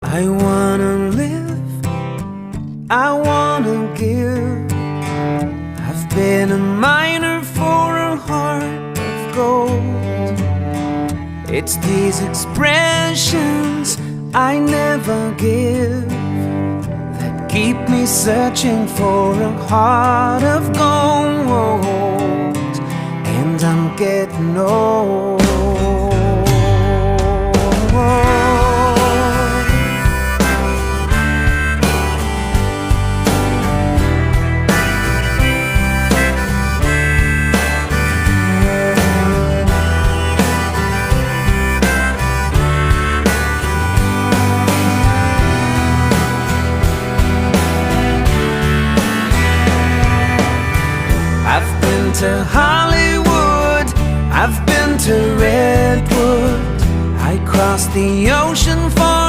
I wanna live, I wanna give. I've been a miner for a heart of gold. It's these expressions I never give that keep me searching for a heart of gold. And I'm getting old. I've been to Hollywood, I've been to Redwood, I crossed the ocean for